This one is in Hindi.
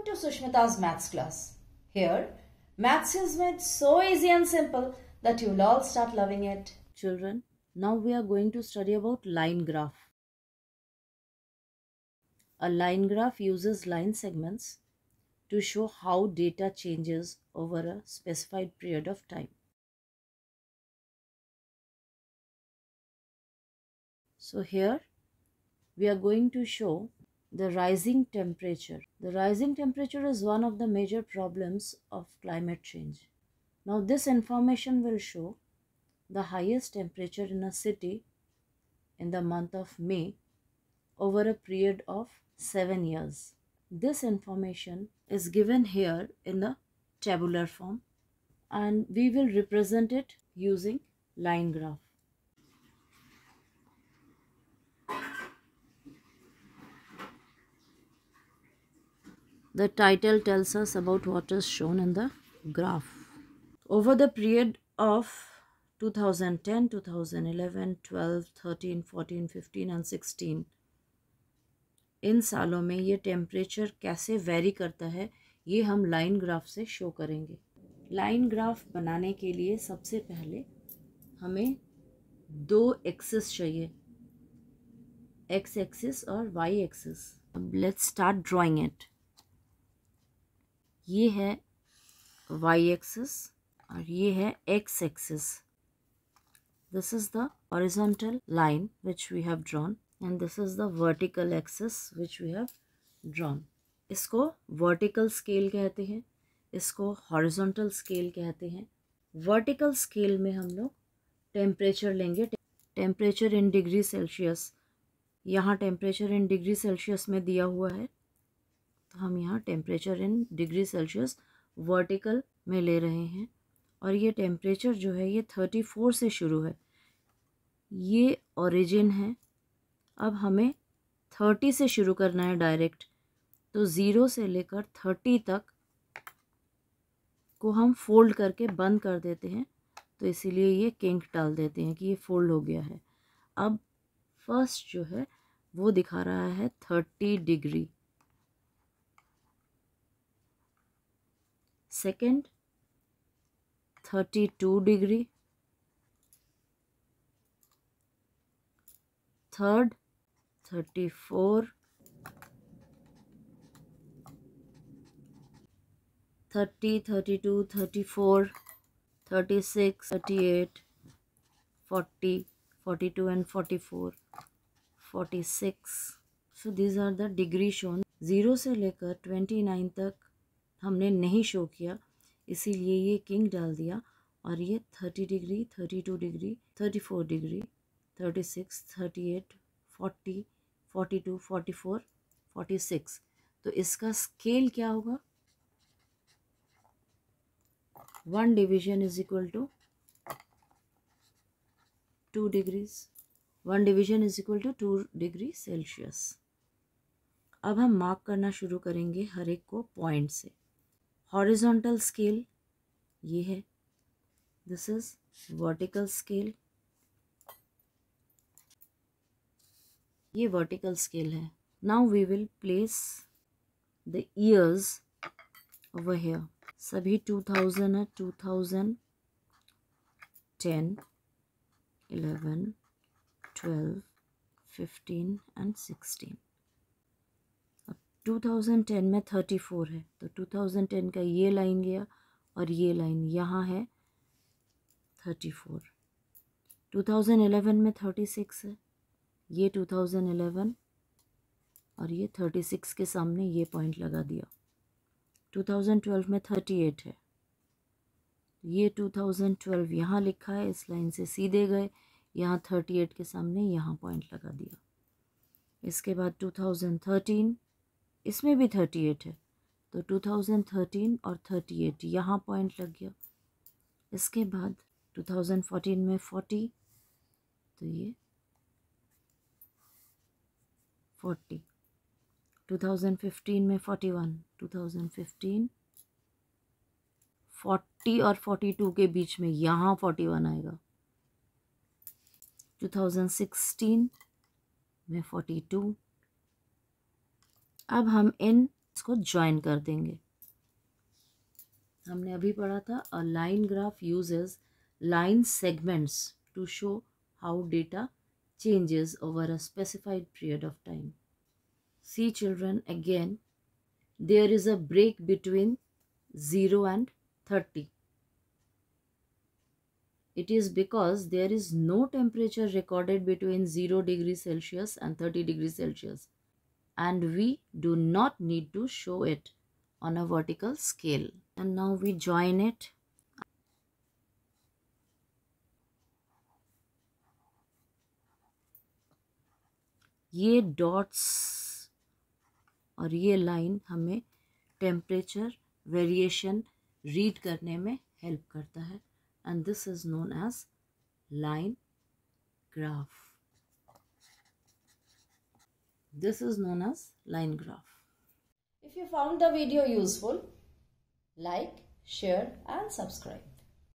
Welcome to Sushmita's Maths class. Here, Maths is made so easy and simple that you'll all start loving it. Children, now we are going to study about line graph. A line graph uses line segments to show how data changes over a specified period of time. So here we are going to show the rising temperature. The rising temperature is one of the major problems of climate change. Now this information will show the highest temperature in a city in the month of May over a period of 7 years. This information is given here in the tabular form and we will represent it using line graph. The title tells us about what is shown in the graph. Over the period of 2010, 2011, 12, 13, 14, 15 and 16, इन सालों में ये टेम्परेचर कैसे वेरी करता है ये हम लाइन ग्राफ से शो करेंगे. लाइन ग्राफ बनाने के लिए सबसे पहले हमें दो एक्सिस चाहिए, एक्स एक्सिस और वाई एक्सिस. अब लेट्स स्टार्ट ड्राइंग इट. ये है वाई एक्सिस और ये है X axis. This is the horizontal line which we have drawn and this is the vertical axis which we have drawn. इसको vertical scale कहते हैं, इसको horizontal scale कहते हैं. vertical scale में हम लोग temperature लेंगे, temperature in degree Celsius. यहाँ temperature in degree Celsius में दिया हुआ है तो हम यहाँ temperature in degree Celsius vertical में ले रहे हैं और ये temperature जो है ये 34 से शुरू है. ये origin है. अब हमें 30 से शुरू करना है डायरेक्ट, तो 0 से लेकर 30 तक को हम फोल्ड करके बंद कर देते हैं, तो इसीलिए ये किंक डाल देते हैं कि ये फोल्ड हो गया है. अब फर्स्ट जो है वो दिखा रहा है 30 degree, second 32 degree, third 34, 30, 32, 34, 36, 38, 40, 42 and 44, 46. So these are the degree shown. 0 से लेकर 29 तक हमने नहीं शो किया, इसीलिए ये किंग डाल दिया और ये 30 डिग्री, 32 डिग्री, 34 डिग्री, 36, 38, 40, 42, 44, 46. तो इसका स्केल क्या होगा? 1 division is equal to 2 degrees. 1 division is equal to 2 degree Celsius. अब हम मार्क करना शुरू करेंगे हर एक को पॉइंट से. हॉरिजॉन्टल स्केल ये है, दिस इज वर्टिकल स्केल, ये वर्टिकल स्केल है. Now we will place the years over here. सभी 2000 है, 2010, 11, 12, 15 एंड 16. अब 2010 में 34 है, तो 2010 का ये लाइन गया और ये लाइन यहाँ है 34. 2011 में 36 है, ये 2011 और ये 36 के सामने ये पॉइंट लगा दिया. 2012 में 38 है, ये 2012 यहाँ लिखा है, इस लाइन से सीधे गए, यहाँ 38 के सामने यहाँ पॉइंट लगा दिया. इसके बाद 2013, इसमें भी 38 है, तो 2013 और 38 यहाँ पॉइंट लग गया. इसके बाद 2014 में 40, तो ये 40. 2015 में 41, 2015, 40 और 42 के बीच में यहाँ 41 आएगा. 2016 में 42. अब हम इन इसको ज्वाइन कर देंगे। हमने अभी पढ़ा था a line graph uses line segments to show how data changes over a specified period of time. See children, again there is a break between 0 and 30. It is because there is no temperature recorded between 0 degrees Celsius and 30 degrees Celsius, and we do not need to show it on a vertical scale. And now we join it. ये डॉट्स और ये लाइन हमें टेम्परेचर वेरिएशन रीड करने में हेल्प करता है, and this is known as line graph. This is known as line graph. If you found the video useful, like, share and subscribe.